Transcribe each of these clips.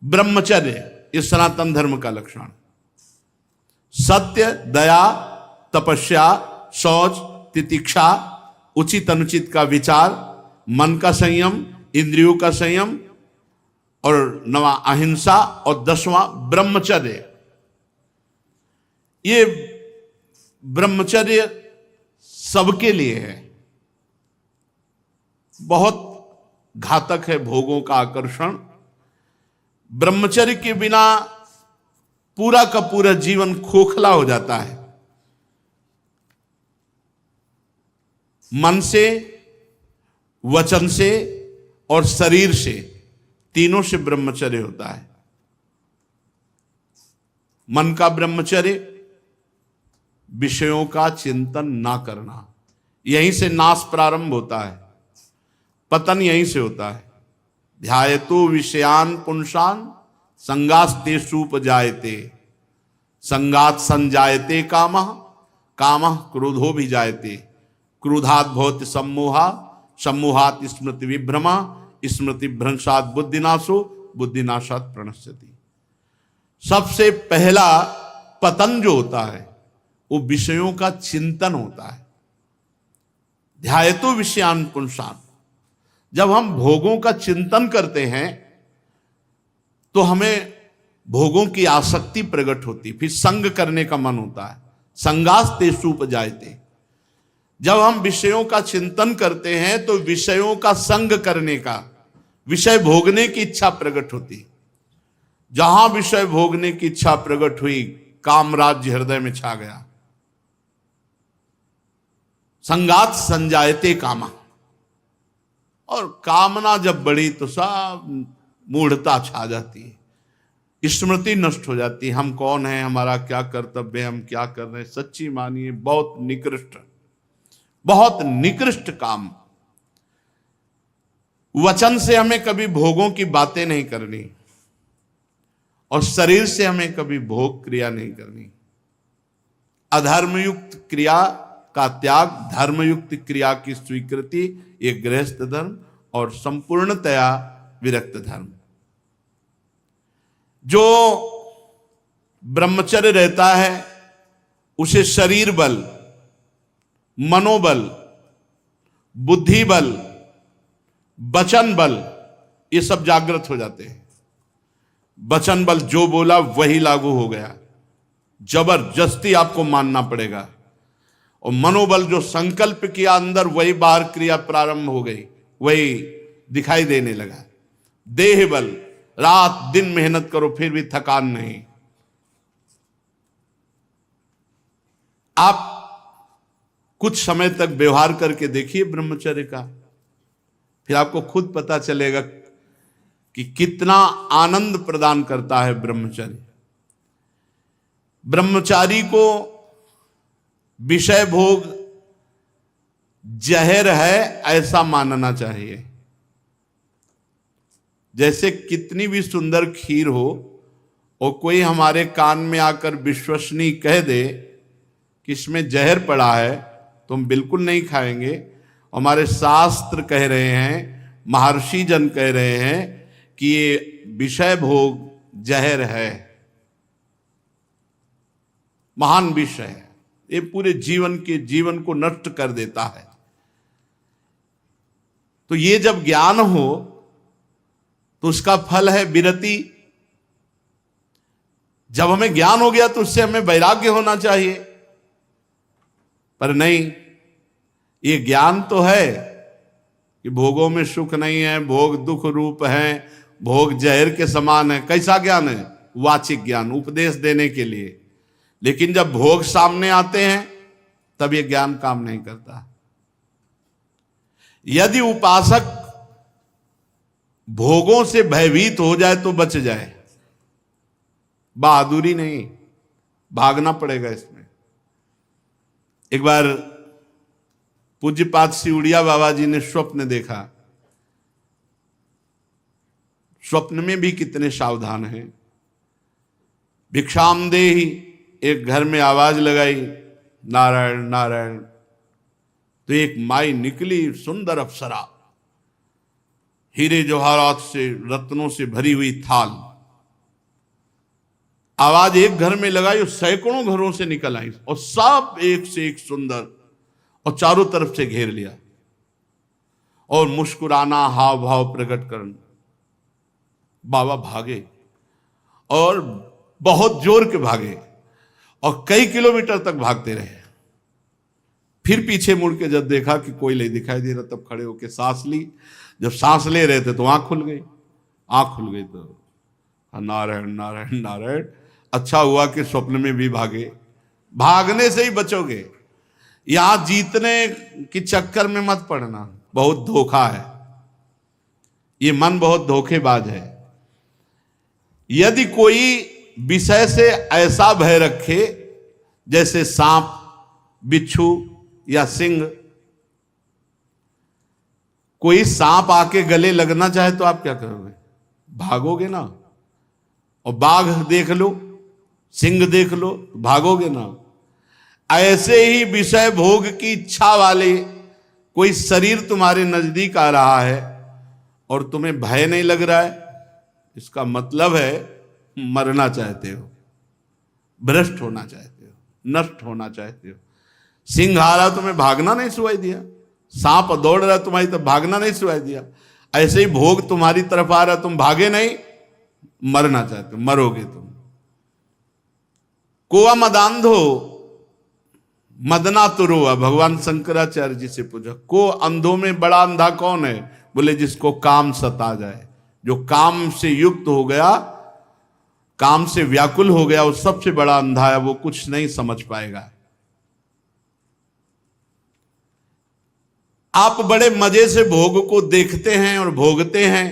ब्रह्मचर्य इस सनातन धर्म का लक्षण। सत्य, दया, तपस्या, शौच, तितिक्षा, उचित अनुचित का विचार, मन का संयम, इंद्रियों का संयम, और 9वां अहिंसा, और 10वां ब्रह्मचर्य। ये ब्रह्मचर्य सबके लिए है। बहुत घातक है भोगों का आकर्षण। ब्रह्मचर्य के बिना पूरा का पूरा जीवन खोखला हो जाता है। मन से, वचन से और शरीर से, तीनों से ब्रह्मचर्य होता है। मन का ब्रह्मचर्य, विषयों का चिंतन ना करना। यहीं से नाश प्रारंभ होता है, पतन यहीं से होता है। ध्यायतो विषयान पुंसान संगास्तेषुपजायते, संगात संजायते कामः, कामः क्रोधो भी जायते, क्रोधात् भवति सम्मोहा, सम्मोहात् स्मृति विभ्रमा, स्मृति भ्रंशात् बुद्धिनाशो, बुद्धिनाशात् प्रणश्यति। सबसे पहला पतन जो होता है वो विषयों का चिंतन होता है। ध्यायतो विषयान पुंसान, जब हम भोगों का चिंतन करते हैं तो हमें भोगों की आसक्ति प्रकट होती, फिर संग करने का मन होता है। संगास्तेषुपजायते, जब हम विषयों का चिंतन करते हैं तो विषयों का संग करने का, विषय भोगने की इच्छा प्रकट होती। जहां विषय भोगने की इच्छा प्रकट हुई, काम राज्य हृदय में छा गया। संगात संजायते कामा, और कामना जब बढ़ी तो सब मूढ़ता छा जाती है, स्मृति नष्ट हो जाती है। हम कौन हैं, हमारा क्या कर्तव्य है, हम क्या कर रहे हैं। सच्ची मानिए बहुत निकृष्ट, बहुत निकृष्ट काम। वचन से हमें कभी भोगों की बातें नहीं करनी, और शरीर से हमें कभी भोग क्रिया नहीं करनी। अधर्मयुक्त क्रिया का त्याग, धर्मयुक्त क्रिया की स्वीकृति, ये गृहस्थ धर्म और संपूर्णतया विरक्त धर्म। जो ब्रह्मचर्य रहता है उसे शरीर बल, मनोबल, बुद्धि बल, वचन बल, ये सब जागृत हो जाते हैं। वचन बल, जो बोला वही लागू हो गया, जबरदस्ती आपको मानना पड़ेगा। और मनोबल, जो संकल्प किया अंदर वही बाहर क्रिया प्रारंभ हो गई, वही दिखाई देने लगा। देह बल, रात दिन मेहनत करो फिर भी थकान नहीं। आप कुछ समय तक व्यवहार करके देखिए ब्रह्मचर्य का, फिर आपको खुद पता चलेगा कि कितना आनंद प्रदान करता है ब्रह्मचर्य। ब्रह्मचारी को विषय भोग जहर है ऐसा मानना चाहिए। जैसे कितनी भी सुंदर खीर हो और कोई हमारे कान में आकर विश्वसनीय कह दे कि इसमें जहर पड़ा है तो हम बिल्कुल नहीं खाएंगे। हमारे शास्त्र कह रहे हैं, महर्षि जन कह रहे हैं कि ये विषय भोग जहर है, महान विषय है, ये पूरे जीवन को नष्ट कर देता है। तो ये जब ज्ञान हो तो उसका फल है विरति। जब हमें ज्ञान हो गया तो उससे हमें वैराग्य होना चाहिए, पर नहीं। ये ज्ञान तो है कि भोगों में सुख नहीं है, भोग दुख रूप है, भोग जहर के समान है। कैसा ज्ञान है? वाचिक ज्ञान, उपदेश देने के लिए। लेकिन जब भोग सामने आते हैं तब ये ज्ञान काम नहीं करता। यदि उपासक भोगों से भयभीत हो जाए तो बच जाए, बहादुरी नहीं, भागना पड़ेगा इसमें। एक बार पूज्यपाद सिउड़िया बाबा जी ने स्वप्न देखा। स्वप्न में भी कितने सावधान हैं। भिक्षाम देहि, एक घर में आवाज लगाई, नारायण नारायण। तो एक माई निकली, सुंदर अप्सरा, हीरे जवाहरात से, रत्नों से भरी हुई थाल, आवाज एक घर में लगाई और सैकड़ों घरों से निकल आई और सब एक से एक सुंदर, और चारों तरफ से घेर लिया और मुस्कुराना, हाव भाव प्रकट करना। बाबा भागे और बहुत जोर के भागे और कई किलोमीटर तक भागते रहे। फिर पीछे मुड़ के जब देखा कि कोई नहीं दिखाई दे रहा, तब खड़े होकर सांस ली। जब सांस ले रहे थे तो आंख खुल गई। आंख खुल गई तो नारायण नारायण नारायण। अच्छा हुआ कि स्वप्न में भी भागे। भागने से ही बचोगे, यहां जीतने की चक्कर में मत पड़ना, बहुत धोखा है। ये मन बहुत धोखेबाज है। यदि कोई विषय से ऐसा भय रखे जैसे सांप, बिच्छू या सिंह, कोई सांप आके गले लगना चाहे तो आप क्या करोगे? भागोगे ना। और बाघ देख लो, सिंह देख लो, भागोगे ना। ऐसे ही विषय भोग की इच्छा वाले कोई शरीर तुम्हारे नजदीक आ रहा है और तुम्हें भय नहीं लग रहा है, इसका मतलब है मरना चाहते हो, भ्रष्ट होना चाहते हो, नष्ट होना चाहते हो। सिंह आ रहा तुम्हें भागना नहीं सुनाई दिया, सांप दौड़ रहा तुम्हारी तरफ भागना नहीं सुनाई दिया। ऐसे ही भोग तुम्हारी तरफ आ रहा, तुम भागे नहीं, मरना चाहते हो, मरोगे तुम। कोआ मदांधो मदना तो रोआ। भगवान शंकराचार्य जी से पूछा, को अंधों में बड़ा अंधा कौन है? बोले जिसको काम सता जाए, जो काम से युक्त हो गया, काम से व्याकुल हो गया, वो सबसे बड़ा अंधा है, वो कुछ नहीं समझ पाएगा। आप बड़े मजे से भोग को देखते हैं और भोगते हैं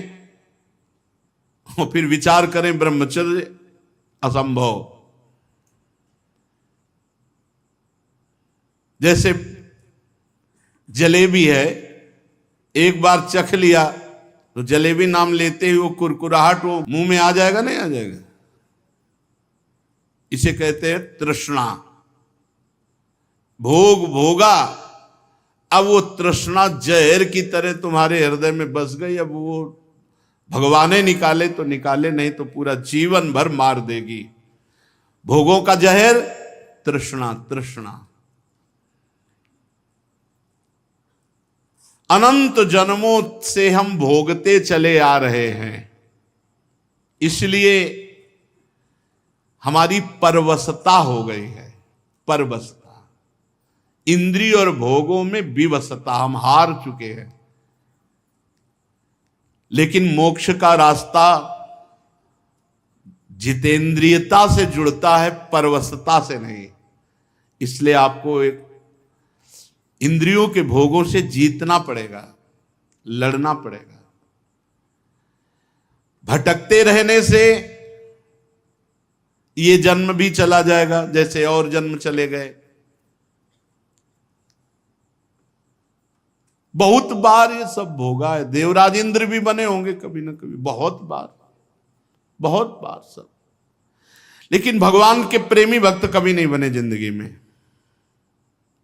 और फिर विचार करें ब्रह्मचर्य असंभव। जैसे जलेबी है, एक बार चख लिया तो जलेबी नाम लेते ही वो कुरकुराहट वो मुंह में आ जाएगा, नहीं आ जाएगा? इसे कहते हैं तृष्णा। भोग भोगा, अब वो तृष्णा जहर की तरह तुम्हारे हृदय में बस गई। अब वो भगवाने निकाले तो निकाले, नहीं तो पूरा जीवन भर मार देगी। भोगों का जहर तृष्णा। तृष्णा अनंत जन्मों से हम भोगते चले आ रहे हैं, इसलिए हमारी परवशता हो गई है। परवशता, इंद्रिय और भोगों में विवशता, हम हार चुके हैं। लेकिन मोक्ष का रास्ता जितेंद्रियता से जुड़ता है, परवशता से नहीं। इसलिए आपको एक इंद्रियों के भोगों से जीतना पड़ेगा, लड़ना पड़ेगा। भटकते रहने से ये जन्म भी चला जाएगा, जैसे और जन्म चले गए। बहुत बार ये सब भोगा है। देवराज इंद्र भी बने होंगे कभी ना कभी, बहुत बार, बहुत बार सब। लेकिन भगवान के प्रेमी भक्त कभी नहीं बने जिंदगी में,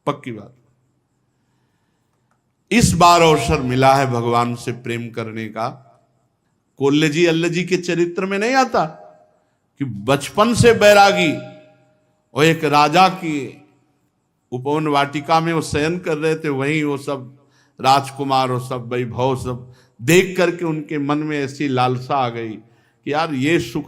पक्की बात। इस बार अवसर मिला है भगवान से प्रेम करने का। कोल्ले जी अल्ल जी के चरित्र में नहीं आता कि बचपन से बैरागी और एक राजा की उपवन वाटिका में वो शयन कर रहे थे, वहीं वो सब राजकुमार और सब वैभव सब देख करके उनके मन में ऐसी लालसा आ गई कि यार ये सुख